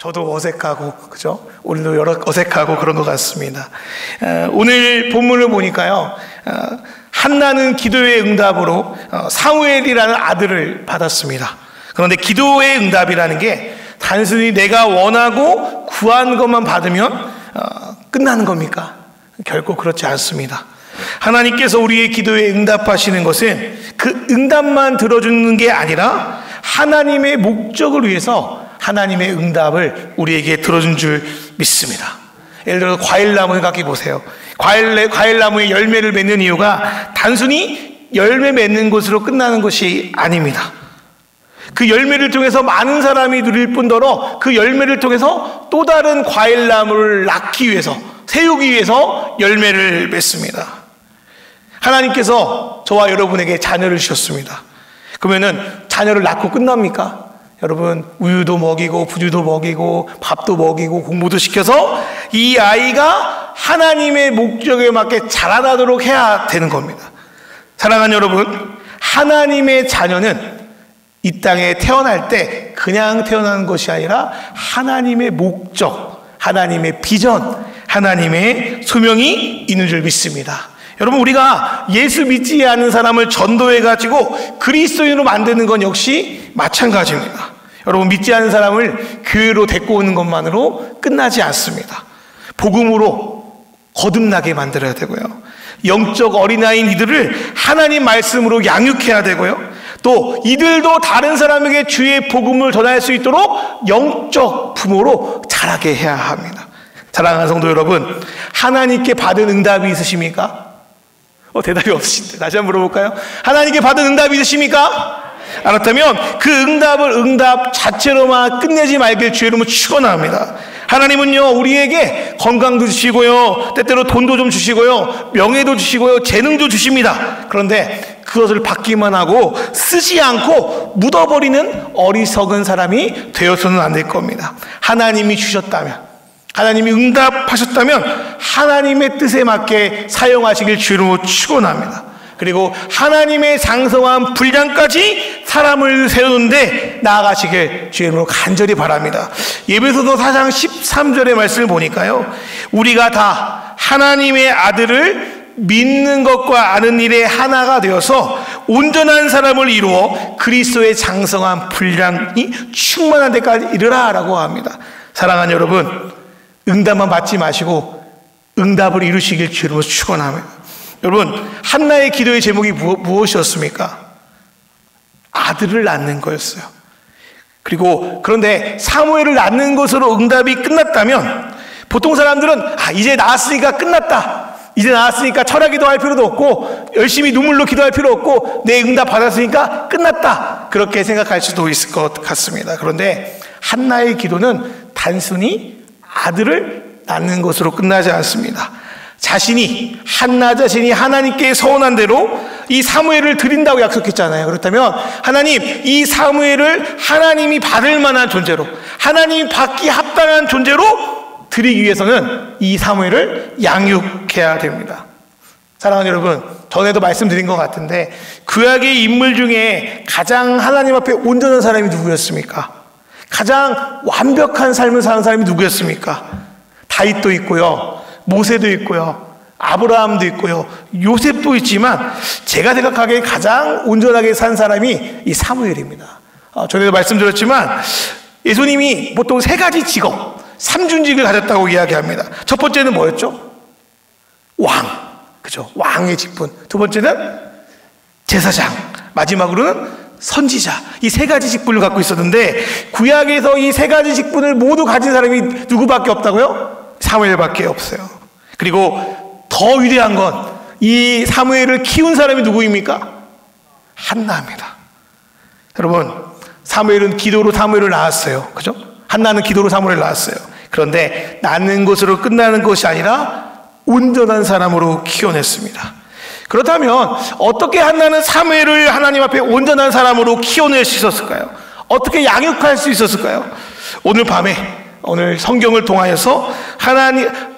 저도 어색하고, 그죠? 오늘도 여러 어색하고 그런 것 같습니다. 오늘 본문을 보니까요, 한나는 기도의 응답으로 사무엘이라는 아들을 받았습니다. 그런데 기도의 응답이라는 게 단순히 내가 원하고 구한 것만 받으면 끝나는 겁니까? 결코 그렇지 않습니다. 하나님께서 우리의 기도에 응답하시는 것은 그 응답만 들어주는 게 아니라 하나님의 목적을 위해서 하나님의 응답을 우리에게 들어준 줄 믿습니다. 예를 들어 과일나무 생각해 보세요. 과일나무에 열매를 맺는 이유가 단순히 열매 맺는 것으로 끝나는 것이 아닙니다. 그 열매를 통해서 많은 사람이 누릴 뿐더러 그 열매를 통해서 또 다른 과일나무를 낳기 위해서, 세우기 위해서 열매를 맺습니다. 하나님께서 저와 여러분에게 자녀를 주셨습니다. 그러면은 자녀를 낳고 끝납니까? 여러분, 우유도 먹이고 부유도 먹이고 밥도 먹이고 공부도 시켜서 이 아이가 하나님의 목적에 맞게 자라나도록 해야 되는 겁니다. 사랑하는 여러분, 하나님의 자녀는 이 땅에 태어날 때 그냥 태어나는 것이 아니라 하나님의 목적, 하나님의 비전, 하나님의 소명이 있는 줄 믿습니다. 여러분, 우리가 예수 믿지 않는 사람을 전도해가지고 그리스도인으로 만드는 건 역시 마찬가지입니다. 여러분, 믿지 않는 사람을 교회로 데리고 오는 것만으로 끝나지 않습니다. 복음으로 거듭나게 만들어야 되고요. 영적 어린아이인 이들을 하나님 말씀으로 양육해야 되고요. 또 이들도 다른 사람에게 주의 복음을 전할 수 있도록 영적 부모로 자라게 해야 합니다. 사랑하는 성도 여러분, 하나님께 받은 응답이 있으십니까? 대답이 없으신데 다시 한번 물어볼까요? 하나님께 받은 응답이 있으십니까? 그렇다면 그 응답을 응답 자체로만 끝내지 말길 주의 이름으로 축원합니다. 하나님은요, 우리에게 건강도 주시고요, 때때로 돈도 좀 주시고요, 명예도 주시고요, 재능도 주십니다. 그런데 그것을 받기만 하고 쓰지 않고 묻어버리는 어리석은 사람이 되어서는 안 될 겁니다. 하나님이 주셨다면, 하나님이 응답하셨다면 하나님의 뜻에 맞게 사용하시길 주로 축원합니다. 그리고 하나님의 장성한 분량까지 사람을 세우는데 나아가시길 주님으로 간절히 바랍니다. 에베소서 4장 13절의 말씀을 보니까요, 우리가 다 하나님의 아들을 믿는 것과 아는 일에 하나가 되어서 온전한 사람을 이루어 그리스도의 장성한 분량이 충만한 데까지 이르라라고 합니다. 사랑하는 여러분, 응답만 받지 마시고 응답을 이루시길 주로 축원합니다. 여러분, 한나의 기도의 제목이 무엇이었습니까? 아들을 낳는 거였어요. 그런데 사무엘을 낳는 것으로 응답이 끝났다면 보통 사람들은 이제 낳았으니까 끝났다, 이제 낳았으니까 철학 기도할 필요도 없고 열심히 눈물로 기도할 필요 없고 내 응답 받았으니까 끝났다, 그렇게 생각할 수도 있을 것 같습니다. 그런데 한나의 기도는 단순히 아들을 낳는 것으로 끝나지 않습니다. 한나 자신이 하나님께 서원한 대로 이 사무엘을 드린다고 약속했잖아요. 그렇다면 하나님, 이 사무엘을 하나님이 받을 만한 존재로, 하나님이 받기 합당한 존재로 드리기 위해서는 이 사무엘을 양육해야 됩니다. 사랑하는 여러분, 전에도 말씀드린 것 같은데 구약의 인물 중에 가장 하나님 앞에 온전한 사람이 누구였습니까? 가장 완벽한 삶을 사는 사람이 누구였습니까? 다윗도 있고요, 모세도 있고요, 아브라함도 있고요, 요셉도 있지만 제가 생각하기에 가장 온전하게 산 사람이 이 사무엘입니다. 전에도 말씀드렸지만 예수님이 보통 3가지 직업, 3준직을 가졌다고 이야기합니다. 첫 번째는 뭐였죠? 왕, 그죠? 왕의 직분. 두 번째는 제사장, 마지막으로는 선지자. 이 3가지 직분을 갖고 있었는데 구약에서 이 3가지 직분을 모두 가진 사람이 누구밖에 없다고요? 사무엘밖에 없어요. 그리고 더 위대한 건 이 사무엘을 키운 사람이 누구입니까? 한나입니다. 여러분, 사무엘은 기도로 사무엘을 낳았어요. 그죠? 한나는 기도로 사무엘을 낳았어요. 그런데 낳는 것으로 끝나는 것이 아니라 온전한 사람으로 키워냈습니다. 그렇다면 어떻게 한나는 사무엘을 하나님 앞에 온전한 사람으로 키워낼 수 있었을까요? 어떻게 양육할 수 있었을까요? 오늘 밤에, 오늘 성경을 통하여서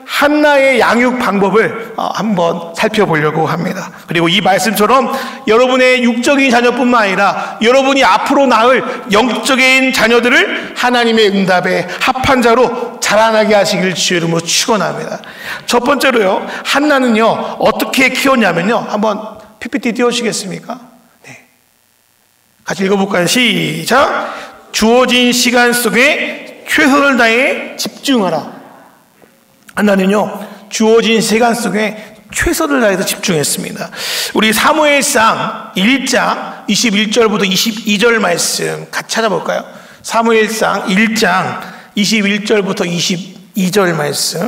한나의 양육 방법을 한번 살펴보려고 합니다. 그리고 이 말씀처럼 여러분의 육적인 자녀뿐만 아니라 여러분이 앞으로 낳을 영적인 자녀들을 하나님의 응답에 합한 자로 자라나게 하시길 주의 이름으로 축원합니다. 첫 번째로요, 한나는요 어떻게 키웠냐면요, 한번 PPT 띄워주시겠습니까? 네. 같이 읽어볼까요? 시작. 주어진 시간 속에 최선을 다해 집중하라. 한나는요 주어진 시간 속에 최선을 다해서 집중했습니다. 우리 사무엘상 1장 21절부터 22절 말씀 같이 찾아볼까요? 사무엘상 1장 21절부터 22절 말씀.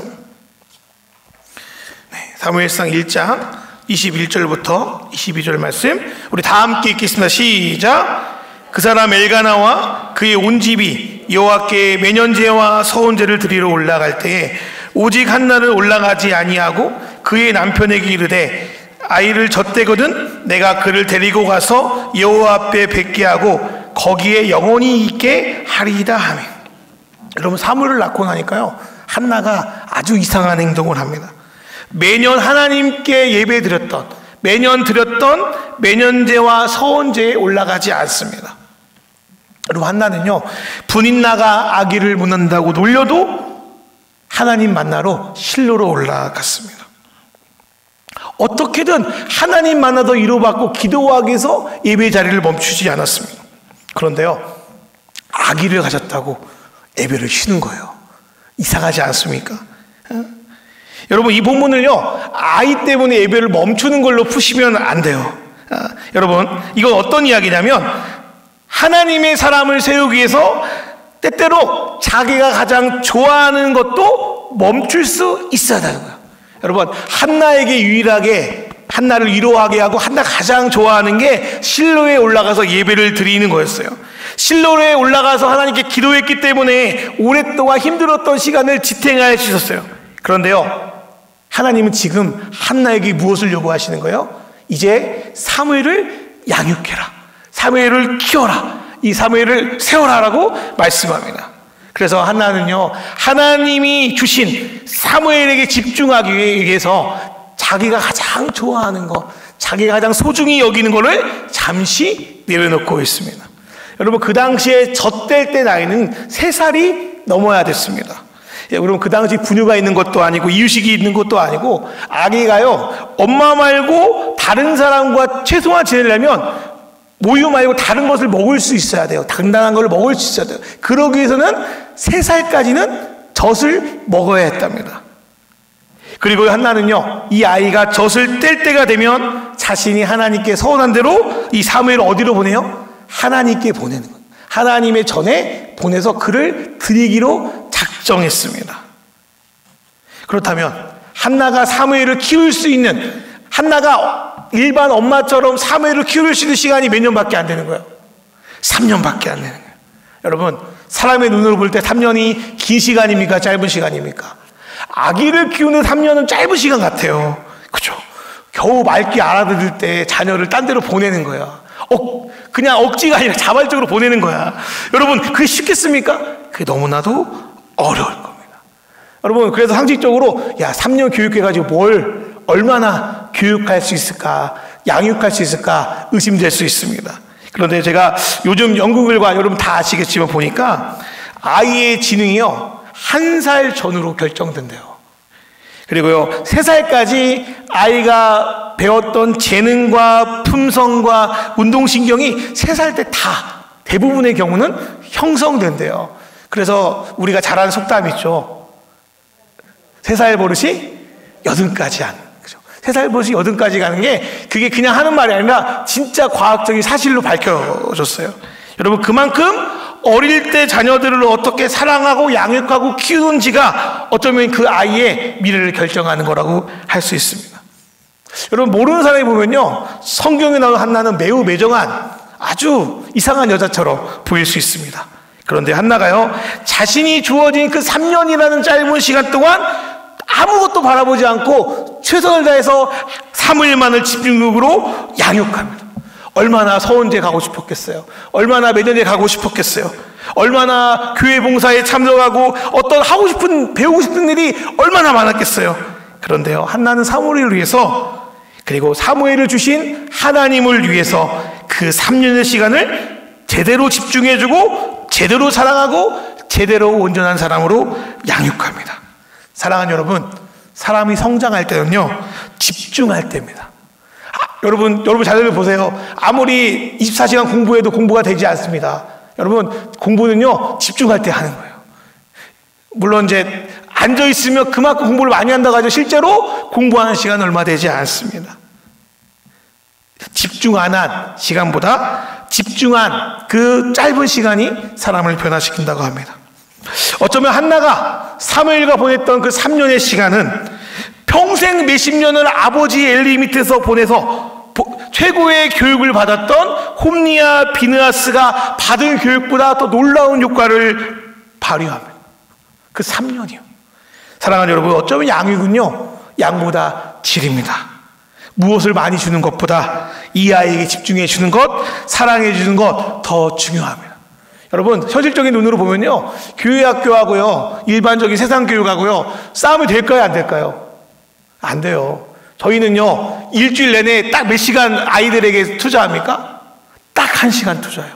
네, 사무엘상 1장 21절부터 22절 말씀 우리 다 함께 읽겠습니다. 시작. 그 사람 엘가나와 그의 온 집이 여호와께 매년제와 서원제를 드리러 올라갈 때에 오직 한나는 올라가지 아니하고 그의 남편에게 이르되 아이를 젖대거든 내가 그를 데리고 가서 여호와 앞에 뵙게 하고 거기에 영원히 있게 하리이다 하며. 여러분, 사무엘을 낳고 나니까요 한나가 아주 이상한 행동을 합니다. 매년 하나님께 예배 드렸던, 매년 드렸던 매년제와 서원제에 올라가지 않습니다. 여러분, 한나는요 분인나가 아기를 묻는다고 놀려도 하나님 만나러 실로로 올라갔습니다. 어떻게든 하나님 만나서 위로받고 기도하기 위해서 예배 자리를 멈추지 않았습니다. 그런데요 아기를 가졌다고 예배를 쉬는 거예요. 이상하지 않습니까? 여러분, 이 본문을요 아이 때문에 예배를 멈추는 걸로 푸시면 안 돼요. 여러분, 이건 어떤 이야기냐면 하나님의 사람을 세우기 위해서 때때로 자기가 가장 좋아하는 것도 멈출 수 있어야 되는 거예요. 여러분, 한나에게 유일하게 한나를 위로하게 하고 한나가 가장 좋아하는 게 실로에 올라가서 예배를 드리는 거였어요. 실로에 올라가서 하나님께 기도했기 때문에 오랫동안 힘들었던 시간을 지탱할 수 있었어요. 그런데요 하나님은 지금 한나에게 무엇을 요구하시는 거예요? 이제 사무엘을 양육해라, 사무엘을 키워라, 이 사무엘을 세워라라고 말씀합니다. 그래서 한나는요 하나님이 주신 사무엘에게 집중하기 위해서 자기가 가장 좋아하는 것, 자기가 가장 소중히 여기는 것을 잠시 내려놓고 있습니다. 여러분, 그 당시에 젖될 때 나이는 3살이 넘어야 됐습니다. 여러분, 그 당시 분유가 있는 것도 아니고 이유식이 있는 것도 아니고 아기가요 엄마 말고 다른 사람과 최소한 지내려면 모유 말고 다른 것을 먹을 수 있어야 돼요. 단단한 걸 먹을 수 있어야 돼요. 그러기 위해서는 3살까지는 젖을 먹어야 했답니다. 그리고 한나는요 이 아이가 젖을 뗄 때가 되면 자신이 하나님께 서원한 대로 이 사무엘을 어디로 보내요? 하나님께 보내는 거예요. 하나님의 전에 보내서 그를 드리기로 작정했습니다. 그렇다면 한나가 사무엘을 키울 수 있는, 한나가 일반 엄마처럼 사무엘을 키울 수 있는 시간이 몇 년밖에 안 되는 거예요? 3년밖에 안 되는 거예요. 여러분, 사람의 눈으로 볼 때 3년이 긴 시간입니까? 짧은 시간입니까? 아기를 키우는 3년은 짧은 시간 같아요. 그죠? 겨우 말귀 알아들을 때 자녀를 딴 데로 보내는 거야. 그냥 억지가 아니라 자발적으로 보내는 거야. 여러분, 그게 쉽겠습니까? 그게 너무나도 어려울 겁니다. 여러분, 그래서 상식적으로 3년 교육해가지고 뭘 얼마나 교육할 수 있을까, 양육할 수 있을까 의심될 수 있습니다. 그런데 제가 요즘 연구 결과 여러분 다 아시겠지만 보니까 아이의 지능이요 1살 전후로 결정된대요. 그리고요 3살까지 아이가 배웠던 재능과 품성과 운동신경이 3살 때 다 대부분의 경우는 형성된대요. 그래서 우리가 잘 아는 속담이 있죠. 3살 버릇이 80까지 안. 3살 버릇이 80까지 가는 게 그게 그냥 하는 말이 아니라 진짜 과학적인 사실로 밝혀졌어요. 여러분, 그만큼 어릴 때 자녀들을 어떻게 사랑하고 양육하고 키우는지가 어쩌면 그 아이의 미래를 결정하는 거라고 할 수 있습니다. 여러분, 모르는 사람이 보면요 성경에 나오는 한나는 매우 매정한 아주 이상한 여자처럼 보일 수 있습니다. 그런데 한나가요 자신이 주어진 그 3년이라는 짧은 시간 동안 아무것도 바라보지 않고 최선을 다해서 사무엘만을 집중적으로 양육합니다. 얼마나 서원제 가고 싶었겠어요. 얼마나 매년제 가고 싶었겠어요. 얼마나 교회 봉사에 참석하고 어떤 하고 싶은, 배우고 싶은 일이 얼마나 많았겠어요. 그런데요, 한나는 사무엘을 위해서, 그리고 사무엘을 주신 하나님을 위해서 그 3년의 시간을 제대로 집중해주고 제대로 사랑하고 제대로 온전한 사람으로 양육합니다. 사랑하는 여러분, 사람이 성장할 때는요, 집중할 때입니다. 여러분 자녀들 보세요. 아무리 24시간 공부해도 공부가 되지 않습니다. 여러분, 공부는요, 집중할 때 하는 거예요. 물론 이제 앉아있으면 그만큼 공부를 많이 한다고 하죠. 실제로 공부하는 시간은 얼마 되지 않습니다. 집중 안 한 시간보다 집중한 그 짧은 시간이 사람을 변화시킨다고 합니다. 어쩌면 한나가 사무엘과 보냈던 그 3년의 시간은 평생 몇십 년을 아버지 엘리 밑에서 보내서 최고의 교육을 받았던 홈리와 비느하스가 받은 교육보다 더 놀라운 효과를 발휘합니다. 그 3년이요. 사랑하는 여러분, 어쩌면 양육은요, 양보다 질입니다. 무엇을 많이 주는 것보다 이 아이에게 집중해 주는 것, 사랑해 주는 것 더 중요합니다. 여러분, 현실적인 눈으로 보면요, 교회 학교하고요, 일반적인 세상 교육하고요, 싸움이 될까요, 안 될까요? 안 돼요. 저희는요, 일주일 내내 딱 몇 시간 아이들에게 투자합니까? 딱 1시간 투자해요.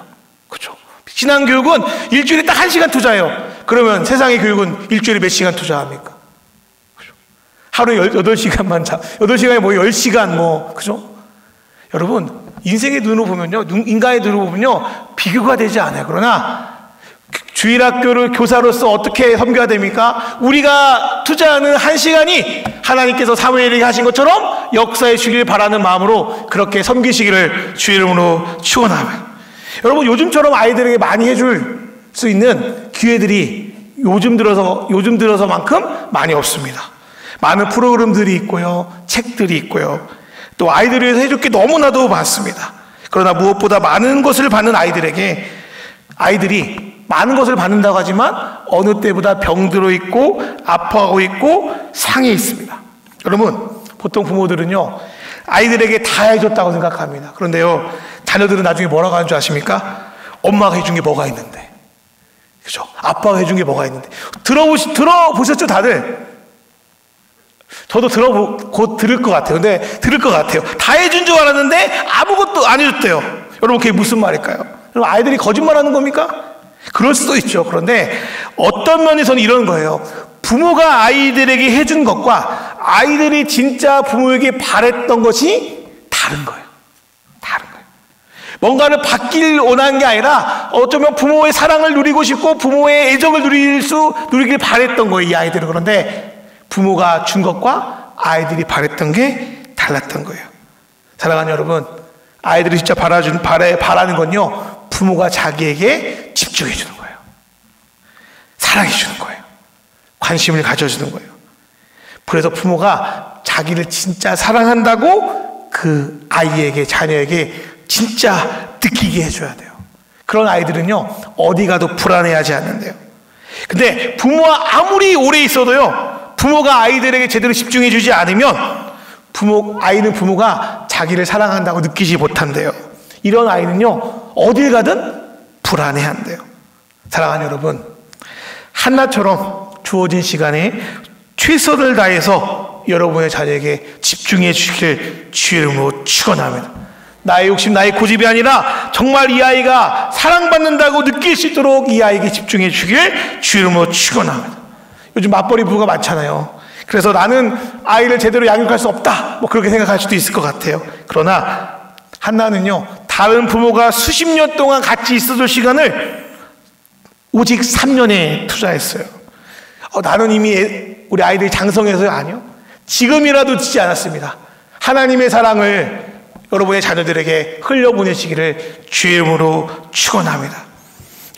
그렇죠? 신앙교육은 일주일에 딱 1시간 투자해요. 그러면 세상의 교육은 일주일에 몇 시간 투자합니까? 그렇죠? 하루에 8시간만 8시간에 뭐 10시간 뭐, 그죠? 여러분, 인생의 눈으로 보면요, 인간의 눈으로 보면요, 비교가 되지 않아요. 그러나 주일학교를 교사로서 어떻게 섬겨야 됩니까? 우리가 투자하는 1시간이 하나님께서 사무엘에게 하신 것처럼 역사에 주길 바라는 마음으로 그렇게 섬기시기를 주의 이름으로 축원합니다. 여러분, 요즘처럼 아이들에게 많이 해줄 수 있는 기회들이 요즘 들어서만큼 많이 없습니다. 많은 프로그램들이 있고요, 책들이 있고요, 또 아이들을 위해서 해줄 게 너무나도 많습니다. 그러나 무엇보다 많은 것을 받는 아이들에게, 아이들이 많은 것을 받는다고 하지만 어느 때보다 병들어 있고 아파하고 있고 상해 있습니다. 여러분, 보통 부모들은요, 아이들에게 다 해줬다고 생각합니다. 그런데요, 자녀들은 나중에 뭐라고 하는 줄 아십니까? 엄마가 해준 게 뭐가 있는데, 그죠? 아빠가 해준 게 뭐가 있는데. 들어보셨죠, 다들? 저도 곧 들을 것 같아요. 근데 들을 것 같아요. 다 해준 줄 알았는데 아무것도 안 해줬대요. 여러분, 그게 무슨 말일까요? 여러분, 아이들이 거짓말하는 겁니까? 그럴 수도 있죠. 그런데 어떤 면에서는 이런 거예요. 부모가 아이들에게 해준 것과 아이들이 진짜 부모에게 바랬던 것이 다른 거예요. 다른 거예요. 뭔가를 받길 원한 게 아니라 어쩌면 부모의 사랑을 누리고 싶고 부모의 애정을 누리길 바랬던 거예요, 이 아이들은. 그런데 부모가 준 것과 아이들이 바랬던 게 달랐던 거예요. 사랑하는 여러분, 아이들이 진짜 바라는 건요, 부모가 자기에게 집중해 주는 거예요. 사랑해 주는 거예요. 관심을 가져주는 거예요. 그래서 부모가 자기를 진짜 사랑한다고 그 아이에게, 자녀에게 진짜 느끼게 해줘야 돼요. 그런 아이들은요, 어디 가도 불안해하지 않는데요. 근데 부모와 아무리 오래 있어도요, 부모가 아이들에게 제대로 집중해 주지 않으면 아이는 부모가 자기를 사랑한다고 느끼지 못한대요. 이런 아이는요, 어딜 가든 불안해한대요. 사랑하는 여러분, 한나처럼 주어진 시간에 최선을 다해서 여러분의 자녀에게 집중해 주시길 주의 이름으로 축원합니다. 나의 욕심, 나의 고집이 아니라 정말 이 아이가 사랑받는다고 느낄 수 있도록 이 아이에게 집중해 주길 주의 이름으로 축원합니다. 요즘 맞벌이 부부가 많잖아요. 그래서 나는 아이를 제대로 양육할 수 없다, 뭐 그렇게 생각할 수도 있을 것 같아요. 그러나 한나는요, 다른 부모가 수십 년 동안 같이 있어줄 시간을 오직 3년에 투자했어요. 나는 이미 우리 아이들이 장성해서요? 아니요. 지금이라도 짓지 않았습니다. 하나님의 사랑을 여러분의 자녀들에게 흘려보내시기를 주의 이름으로 축원합니다.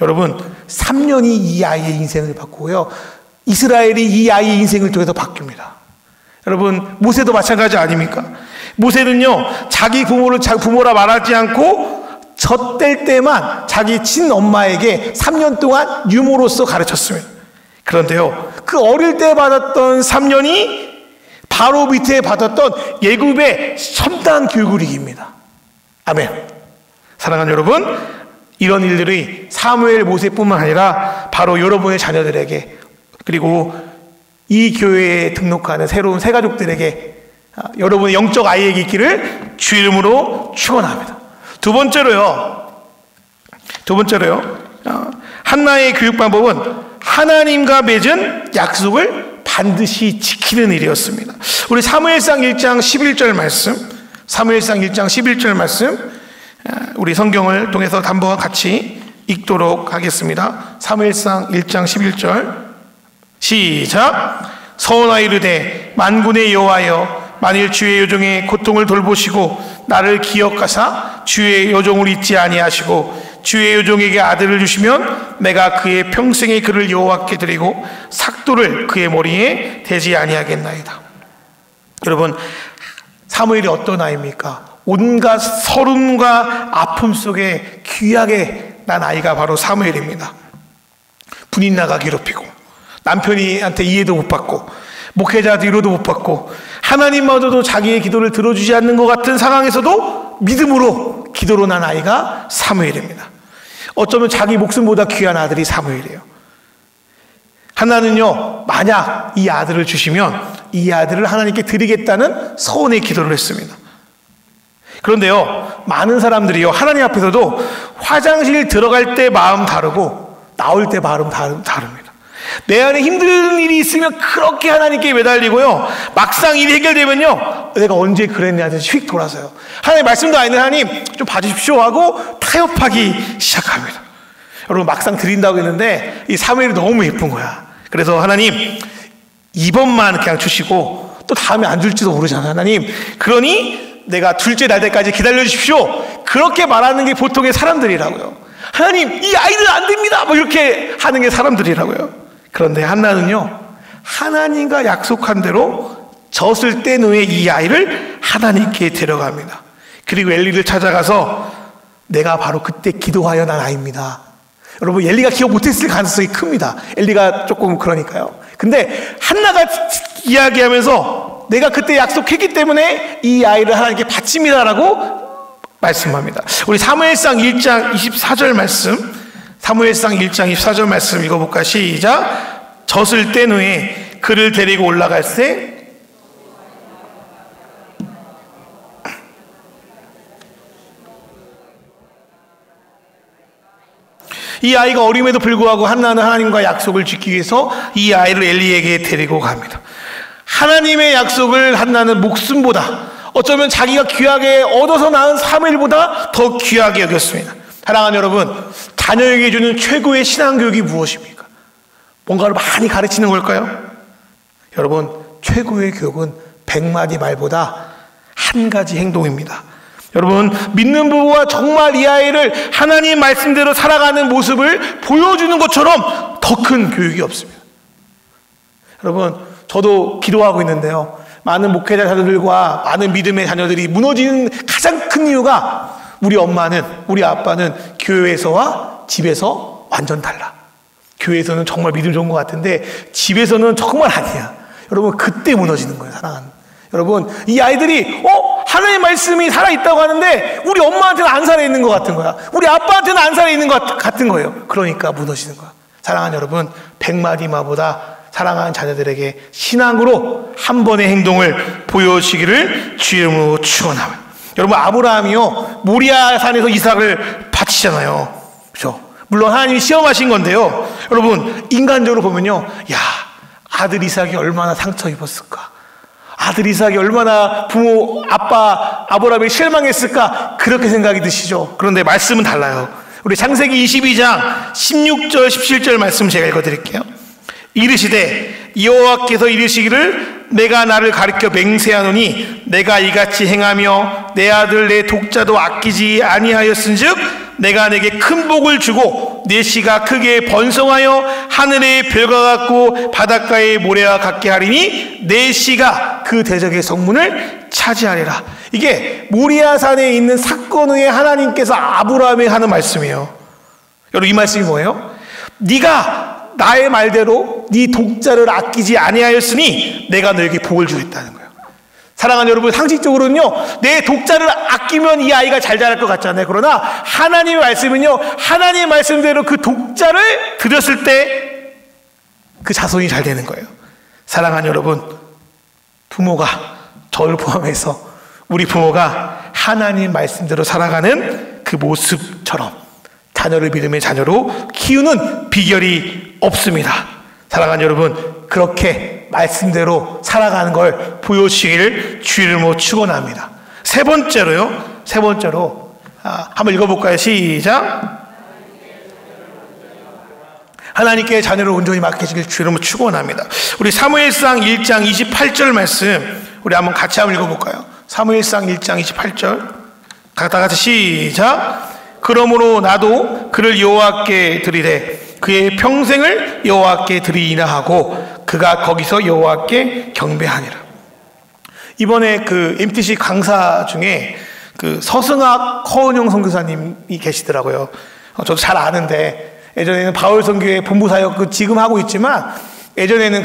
여러분, 3년이 이 아이의 인생을 바꾸고요, 이스라엘이 이 아이의 인생을 통해서 바뀝니다. 여러분, 모세도 마찬가지 아닙니까? 모세는요, 자기 부모를 부모라 말하지 않고 젖될 때만 자기 친엄마에게 3년 동안 유모로서 가르쳤습니다. 그런데요, 그 어릴 때 받았던 3년이 바로 밑에 받았던 예굽의 첨단 교육을 이깁니다. 아멘. 사랑하는 여러분, 이런 일들이 사무엘 모세뿐만 아니라 바로 여러분의 자녀들에게, 그리고 이 교회에 등록하는 새로운 새가족들에게, 여러분의 영적 아이에게 있기를 주 이름으로 축원합니다. 두 번째로요, 한나의 교육 방법은 하나님과 맺은 약속을 반드시 지키는 일이었습니다. 우리 사무엘상 1장 11절 말씀, 우리 성경을 통해서 한번 같이 읽도록 하겠습니다. 사무엘상 1장 11절 시작. 서원하 이르되 만군의 여호와여, 만일 주의 여종의 고통을 돌보시고 나를 기억하사 주의 여종을 잊지 아니하시고 주의 여종에게 아들을 주시면 내가 그의 평생의 그를 여호와께 드리고 삭도를 그의 머리에 대지 아니하겠나이다. 여러분, 사무엘이 어떤 아이입니까? 온갖 서름과 아픔 속에 귀하게 난 아이가 바로 사무엘입니다. 분인나가 괴롭히고 남편이한테 이해도 못 받고 목회자도 위로도 못 받고 하나님마저도 자기의 기도를 들어주지 않는 것 같은 상황에서도 믿음으로 기도로 난 아이가 사무엘입니다. 어쩌면 자기 목숨보다 귀한 아들이 사무엘이에요. 하나는요, 만약 이 아들을 주시면 이 아들을 하나님께 드리겠다는 서원의 기도를 했습니다. 그런데요, 많은 사람들이요, 하나님 앞에서도 화장실 들어갈 때 마음 다르고 나올 때 마음 다릅니다. 내 안에 힘든 일이 있으면 그렇게 하나님께 매달리고요, 막상 일이 해결되면요, 내가 언제 그랬냐한테 휙 돌아서요. 하나님 말씀도 아닌데 하나님 좀 봐주십시오 하고 타협하기 시작합니다. 여러분, 막상 드린다고 했는데 이 사무엘이 너무 예쁜 거야. 그래서 하나님 이번만 그냥 주시고 또 다음에 안 줄지도 모르잖아. 하나님, 그러니 내가 둘째 날 때까지 기다려 주십시오. 그렇게 말하는 게 보통의 사람들이라고요. 하나님, 이 아이는 안 됩니다, 뭐 이렇게 하는 게 사람들이라고요. 그런데 한나는요, 하나님과 약속한 대로 젖을 뗀 후에 이 아이를 하나님께 데려갑니다. 그리고 엘리를 찾아가서 내가 바로 그때 기도하여 난 아이입니다. 여러분, 엘리가 기억 못했을 가능성이 큽니다. 엘리가 조금 그러니까요. 근데 한나가 이야기하면서 내가 그때 약속했기 때문에 이 아이를 하나님께 바칩니다라고 말씀합니다. 우리 사무엘상 1장 24절 말씀, 사무엘상 1장 24절 말씀 읽어볼까? 시작. 젖을 뗀 후에 그를 데리고 올라갈 때 이 아이가 어림에도 불구하고 한나는 하나님과 약속을 지키기 위해서 이 아이를 엘리에게 데리고 갑니다. 하나님의 약속을 한나는 목숨보다, 어쩌면 자기가 귀하게 얻어서 낳은 사무엘보다 더 귀하게 여겼습니다. 사랑하는 여러분, 자녀에게 주는 최고의 신앙교육이 무엇입니까? 뭔가를 많이 가르치는 걸까요? 여러분, 최고의 교육은 100마디 말보다 한 가지 행동입니다. 여러분, 믿는 부부가 정말 이 아이를 하나님 말씀대로 살아가는 모습을 보여주는 것처럼 더 큰 교육이 없습니다. 여러분, 저도 기도하고 있는데요, 많은 목회자 자녀들과 많은 믿음의 자녀들이 무너지는 가장 큰 이유가 우리 엄마는, 우리 아빠는 교회에서와 집에서 완전 달라. 교회에서는 정말 믿음 좋은 것 같은데 집에서는 정말 아니야. 여러분, 그때 무너지는 거예요. 사랑하는 여러분, 이 아이들이 하나님의 말씀이 살아있다고 하는데 우리 엄마한테는 안 살아있는 것 같은 거야. 우리 아빠한테는 안 살아있는 것 같은 거예요. 그러니까 무너지는 거야. 사랑하는 여러분, 100마디 말보다 사랑하는 자녀들에게 신앙으로 한 번의 행동을 보여주시기를 주 이름으로 축원합니다. 여러분, 아브라함이요, 모리아 산에서 이삭을 바치잖아요. 그렇죠? 물론 하나님이 시험하신 건데요, 여러분, 인간적으로 보면요, 야, 아들 이삭이 얼마나 상처 입었을까, 아들 이삭이 얼마나 부모 아빠 아브라함이 실망했을까, 그렇게 생각이 드시죠. 그런데 말씀은 달라요. 우리 창세기 22장 16절 17절 말씀 제가 읽어드릴게요. 이르시되 여호와께서 이르시기를 내가 나를 가리켜 맹세하노니 내가 이같이 행하며 내 아들 내 독자도 아끼지 아니하였은즉 내가 내게 큰 복을 주고 내 씨가 크게 번성하여 하늘의 별과 같고 바닷가의 모래와 같게 하리니 내 씨가 그 대적의 성문을 차지하리라. 이게 모리아산에 있는 사건 후에 하나님께서 아브라함에게 하는 말씀이에요. 여러분, 이 말씀이 뭐예요? 네가 나의 말대로 네 독자를 아끼지 아니하였으니 내가 너에게 복을 주겠다는 거예요. 사랑하는 여러분, 상식적으로는요, 내 독자를 아끼면 이 아이가 잘 자랄 것 같잖아요. 그러나 하나님의 말씀은요, 하나님의 말씀대로 그 독자를 들였을 때 그 자손이 잘 되는 거예요. 사랑하는 여러분, 부모가, 저를 포함해서 우리 부모가 하나님 말씀대로 살아가는 그 모습처럼 자녀를 믿음의 자녀로 키우는 비결이 없습니다. 사랑하는 여러분, 그렇게 말씀대로 살아가는 걸 보여주시기를 주의 이름으로 축원합니다. 세 번째로 한번 읽어볼까요? 시작. 하나님께 자녀를 온전히 맡기시길 주의 이름으로 축원합니다. 우리 사무엘상 1장 28절 말씀 우리 한번 같이 한번 읽어볼까요? 사무엘상 1장 28절 다 같이 시작. 그러므로 나도 그를 여호와께 드리되 그의 평생을 여호와께 드리이나 하고 그가 거기서 여호와께 경배하니라. 이번에 그 MTC 강사 중에 그 서승학 허은영 선교사님이 계시더라고요. 저도 잘 아는데 예전에는 바울 선교회 본부 사역 지금 하고 있지만 예전에는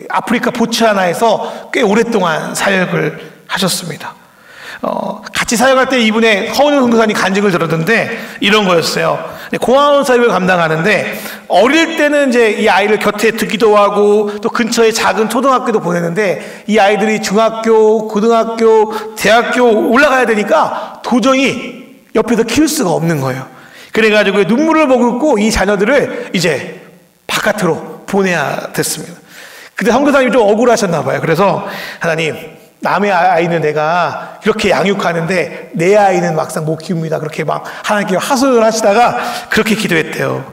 아프리카 보츠와나에서 꽤 오랫동안 사역을 하셨습니다. 같이 사역할 때 이분의 허은영 선교사님 간증을 들었는데 이런 거였어요. 고아원 사역을 감당하는데 어릴 때는 이제 이 아이를 곁에 두기도 하고 또 근처에 작은 초등학교도 보내는데 이 아이들이 중학교, 고등학교, 대학교 올라가야 되니까 도저히 옆에서 키울 수가 없는 거예요. 그래가지고 눈물을 머금고 이 자녀들을 이제 바깥으로 보내야 됐습니다. 근데 선교사님이 좀 억울하셨나 봐요. 그래서 하나님, 남의 아이는 내가 이렇게 양육하는데 내 아이는 막상 못 키웁니다. 그렇게 막 하나님께 하소연을 하시다가 그렇게 기도했대요.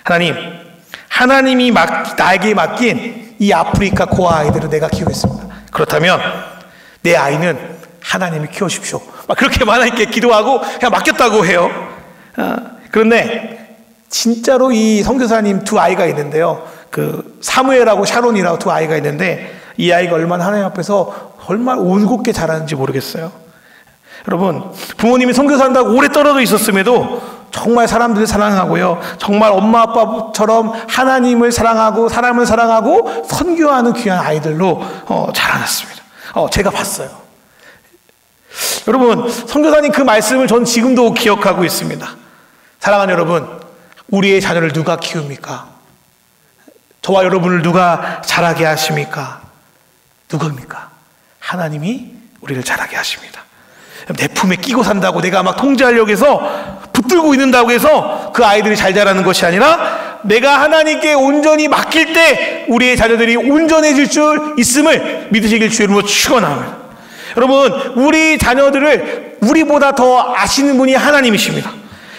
하나님, 하나님이 나에게 맡긴 이 아프리카 고아 아이들을 내가 키우겠습니다. 그렇다면 내 아이는 하나님이 키워주십시오. 막 그렇게 하나님께 기도하고 그냥 맡겼다고 해요. 그런데 진짜로 이 선교사님 두 아이가 있는데요. 그 사무엘하고 샤론이라고 두 아이가 있는데 이 아이가 얼마나 하나님 앞에서 얼마나 올곧게 자라는지 모르겠어요. 여러분, 부모님이 선교사한다고 오래 떨어져 있었음에도 정말 사람들을 사랑하고요, 정말 엄마 아빠처럼 하나님을 사랑하고 사람을 사랑하고 선교하는 귀한 아이들로 자라났습니다. 제가 봤어요. 여러분, 선교사님 그 말씀을 전 지금도 기억하고 있습니다. 사랑하는 여러분, 우리의 자녀를 누가 키웁니까? 저와 여러분을 누가 자라게 하십니까? 누굽니까? 하나님이 우리를 자라게 하십니다. 내 품에 끼고 산다고 내가 막 통제하려고 해서 붙들고 있는다고 해서 그 아이들이 잘 자라는 것이 아니라 내가 하나님께 온전히 맡길 때 우리의 자녀들이 온전해질 줄 있음을 믿으시길 주의 이름으로 축원합니다. 여러분, 우리 자녀들을 우리보다 더 아시는 분이 하나님이십니다.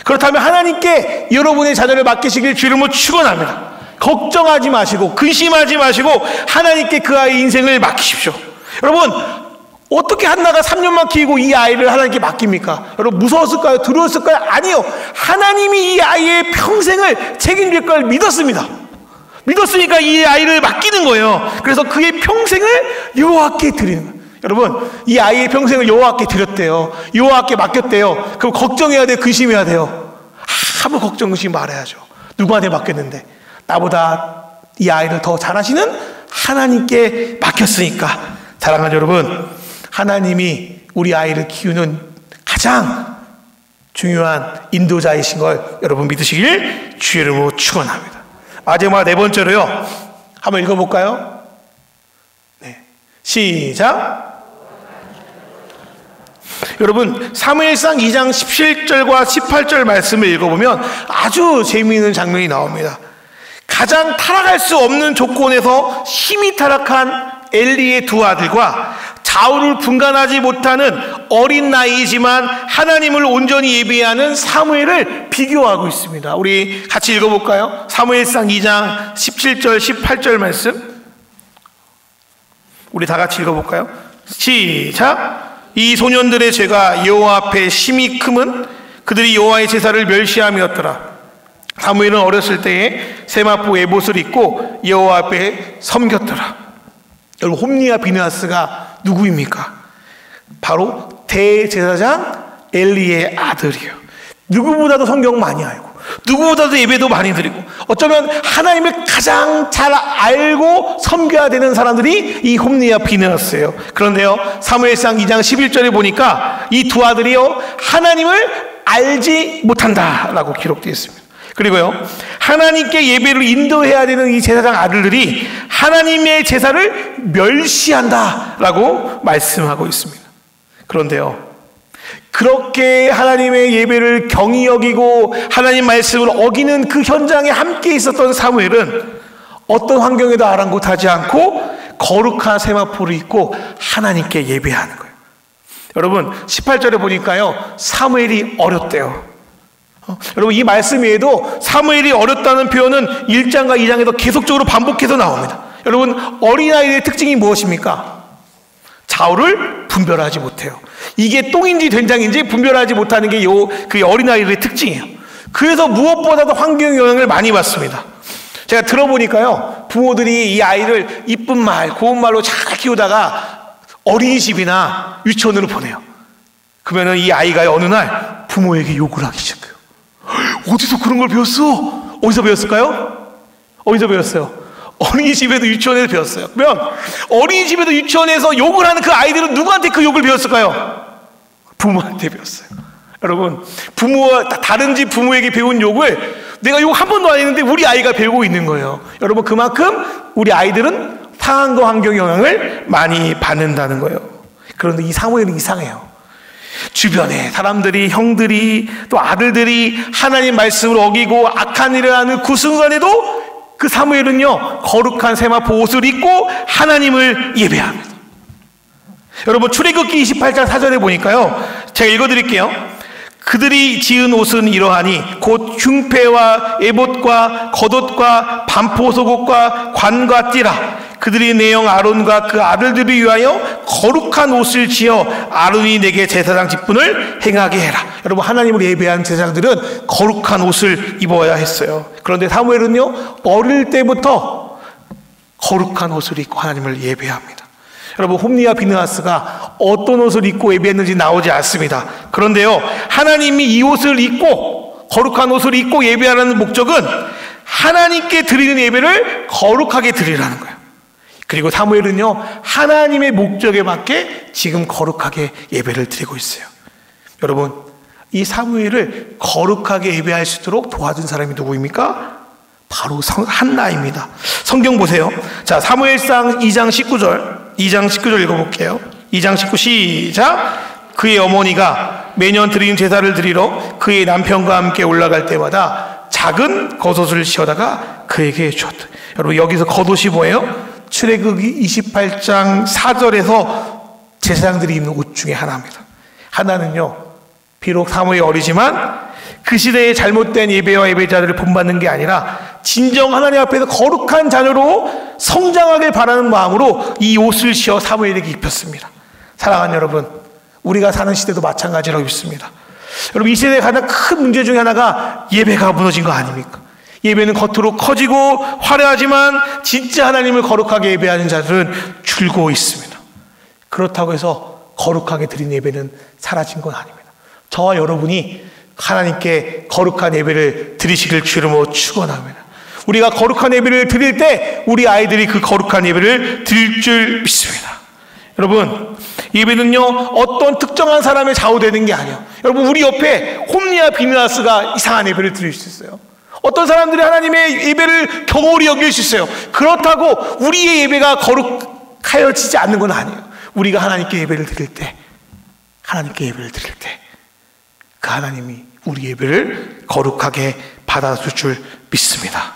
그렇다면 하나님께 여러분의 자녀를 맡기시길 주의 이름으로 축원합니다. 걱정하지 마시고 근심하지 마시고 하나님께 그 아이의 인생을 맡기십시오. 여러분, 어떻게 한나가 3년만 키우고 이 아이를 하나님께 맡깁니까? 여러분, 무서웠을까요? 두려웠을까요? 아니요. 하나님이 이 아이의 평생을 책임질 걸 믿었습니다. 믿었으니까 이 아이를 맡기는 거예요. 그래서 그의 평생을 여호와께 드리는 거예요. 여러분, 이 아이의 평생을 여호와께 드렸대요. 여호와께 맡겼대요. 그럼 걱정해야 돼요? 근심해야 돼요? 아무 걱정 근심 말아야죠. 누구한테 맡겼는데? 나보다 이 아이를 더 잘하시는 하나님께 맡겼으니까. 사랑하는 여러분, 하나님이 우리 아이를 키우는 가장 중요한 인도자이신 걸 여러분 믿으시길 주의 이름으로 축원합니다. 마지막 네 번째로요, 한번 읽어볼까요? 네, 시작. 여러분, 사무엘상 2장 17절과 18절 말씀을 읽어보면 아주 재미있는 장면이 나옵니다. 가장 타락할 수 없는 조건에서 힘이 타락한 엘리의 두 아들과 좌우를 분간하지 못하는 어린 나이이지만 하나님을 온전히 예배하는 사무엘을 비교하고 있습니다. 우리 같이 읽어볼까요? 사무엘상 2장 17절 18절 말씀 우리 다 같이 읽어볼까요? 시작. 이 소년들의 죄가 여호와 앞에 심히 크면 그들이 여호와의 제사를 멸시함이었더라. 사무엘은 어렸을 때에 세마포 에봇을 입고 여호와 앞에 섬겼더라. 여러분, 홈리와 비느하스가 누구입니까? 바로 대제사장 엘리의 아들이에요. 누구보다도 성경 많이 알고 누구보다도 예배도 많이 드리고 어쩌면 하나님을 가장 잘 알고 섬겨야 되는 사람들이 이 홈리와 비느하스예요. 그런데요, 사무엘상 2장 11절에 보니까 이 두 아들이요 하나님을 알지 못한다라고 기록되어 있습니다. 그리고요, 하나님께 예배를 인도해야 되는 이 제사장 아들들이 하나님의 제사를 멸시한다라고 말씀하고 있습니다. 그런데요, 그렇게 하나님의 예배를 경히 여기고 하나님 말씀을 어기는 그 현장에 함께 있었던 사무엘은 어떤 환경에도 아랑곳하지 않고 거룩한 세마포를 입고 하나님께 예배하는 거예요. 여러분, 18절에 보니까요, 사무엘이 어렸대요. 여러분, 이 말씀 외에도 사무엘이 어렸다는 표현은 1장과 2장에도 계속적으로 반복해서 나옵니다. 여러분, 어린아이의 특징이 무엇입니까? 좌우를 분별하지 못해요. 이게 똥인지 된장인지 분별하지 못하는 게 그 어린아이들의 특징이에요. 그래서 무엇보다도 환경 영향을 많이 받습니다. 제가 들어보니까요, 부모들이 이 아이를 이쁜 말, 고운 말로 잘 키우다가 어린이집이나 유치원으로 보내요. 그러면 이 아이가 어느 날 부모에게 욕을 하기 시작해요. 어디서 그런 걸 배웠어? 어디서 배웠을까요? 어디서 배웠어요? 어린이집에도 유치원에서 배웠어요. 그러면 어린이집에도 유치원에서 욕을 하는 그 아이들은 누구한테 그 욕을 배웠을까요? 부모한테 배웠어요. 여러분, 부모와 다른 집 부모에게 배운 욕을 내가 욕 한 번도 안 했는데 우리 아이가 배우고 있는 거예요. 여러분, 그만큼 우리 아이들은 상황과 환경 영향을 많이 받는다는 거예요. 그런데 이 사무엘은 이상해요. 주변에 사람들이, 형들이, 또 아들들이 하나님 말씀을 어기고 악한 일을 하는 그 순간에도 그 사무엘은요, 거룩한 세마포 옷을 입고 하나님을 예배합니다. 여러분, 출애굽기 28장 4절에 보니까요, 제가 읽어드릴게요. 그들이 지은 옷은 이러하니 곧 흉패와 에봇과 겉옷과 반포 속옷과 관과 띠라. 그들이 내 형 아론과 그 아들들을 위하여 거룩한 옷을 지어 아론이 내게 제사장 직분을 행하게 해라. 여러분, 하나님을 예배한 제사장들은 거룩한 옷을 입어야 했어요. 그런데 사무엘은요, 어릴 때부터 거룩한 옷을 입고 하나님을 예배합니다. 여러분, 홈리와 비느하스가 어떤 옷을 입고 예배했는지 나오지 않습니다. 그런데요, 하나님이 이 옷을 입고, 거룩한 옷을 입고 예배하라는 목적은 하나님께 드리는 예배를 거룩하게 드리라는 거예요. 그리고 사무엘은요, 하나님의 목적에 맞게 지금 거룩하게 예배를 드리고 있어요. 여러분, 이 사무엘을 거룩하게 예배할 수 있도록 도와준 사람이 누구입니까? 바로 한나입니다. 성경 보세요. 자, 사무엘상 2장 19절 읽어볼게요. 2장 19 시작. 그의 어머니가 매년 드린 제사를 드리러 그의 남편과 함께 올라갈 때마다 작은 겉옷을 씌워다가 그에게 주었다. 여러분, 여기서 겉옷이 뭐예요? 출애굽기 28장 4절에서 제사장들이 입는 옷 중에 하나입니다. 하나는요, 비록 사무엘이 어리지만 그 시대의 잘못된 예배와 예배자들을 본받는 게 아니라 진정 하나님 앞에서 거룩한 자녀로 성장하길 바라는 마음으로 이 옷을 씌워 사무엘에게 입혔습니다. 사랑하는 여러분, 우리가 사는 시대도 마찬가지라고 믿습니다. 여러분, 이 시대의 가장 큰 문제 중에 하나가 예배가 무너진 거 아닙니까? 예배는 겉으로 커지고 화려하지만 진짜 하나님을 거룩하게 예배하는 자들은 줄고 있습니다. 그렇다고 해서 거룩하게 드린 예배는 사라진 건 아닙니다. 저와 여러분이 하나님께 거룩한 예배를 드리시길 주름으로 축원합니다. 우리가 거룩한 예배를 드릴 때 우리 아이들이 그 거룩한 예배를 드릴 줄 믿습니다. 여러분, 예배는요, 어떤 특정한 사람의 좌우되는 게 아니에요. 여러분, 우리 옆에 홈리와 비느하스가 이상한 예배를 드릴 수 있어요. 어떤 사람들이 하나님의 예배를 경홀히 여길 수 있어요. 그렇다고 우리의 예배가 거룩하여지지 않는 건 아니에요. 우리가 하나님께 예배를 드릴 때, 그 하나님이 우리 예배를 거룩하게 받아줄 줄 믿습니다.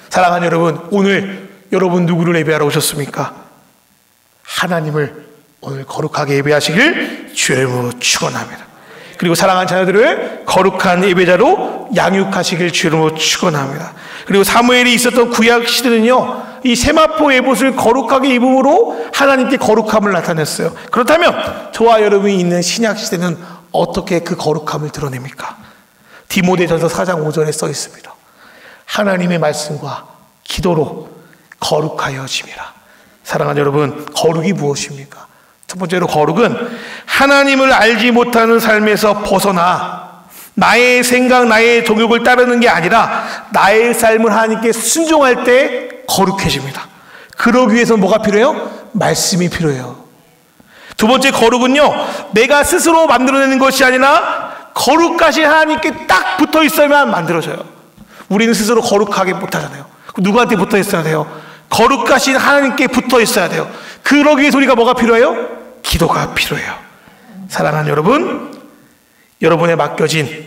사랑하는 여러분, 오늘 여러분 누구를 예배하러 오셨습니까? 하나님을 오늘 거룩하게 예배하시길 주의 이름으로 축원합니다. 그리고 사랑하는 자녀들을 거룩한 예배자로 양육하시길 주의 이름으로 축원합니다. 그리고 사무엘이 있었던 구약 시대는요, 이 세마포 에봇을 거룩하게 입음으로 하나님께 거룩함을 나타냈어요. 그렇다면 저와 여러분이 있는 신약 시대는 어떻게 그 거룩함을 드러냅니까? 디모데전서 4장 5절에 써 있습니다. 하나님의 말씀과 기도로 거룩하여짐이라. 사랑하는 여러분, 거룩이 무엇입니까? 첫 번째로 거룩은 하나님을 알지 못하는 삶에서 벗어나 나의 생각, 나의 정욕을 따르는 게 아니라 나의 삶을 하나님께 순종할 때 거룩해집니다. 그러기 위해서 뭐가 필요해요? 말씀이 필요해요. 두 번째 거룩은요, 내가 스스로 만들어내는 것이 아니라 거룩하신 하나님께 딱 붙어 있어야만 만들어져요. 우리는 스스로 거룩하게 못하잖아요. 누구한테 붙어 있어야 돼요? 거룩하신 하나님께 붙어 있어야 돼요. 그러기 위해서 우리가 뭐가 필요해요? 기도가 필요해요. 사랑하는 여러분, 여러분에 맡겨진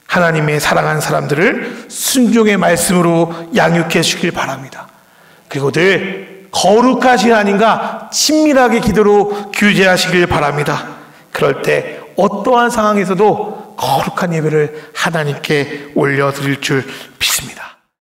하나님의 사랑하는 사람들을 순종의 말씀으로 양육해 주시길 바랍니다. 그리고 늘 거룩하신 하나님과 친밀하게 기도로 교제하시길 바랍니다. 그럴 때 어떠한 상황에서도 거룩한 예배를 하나님께 올려드릴 줄 믿습니다.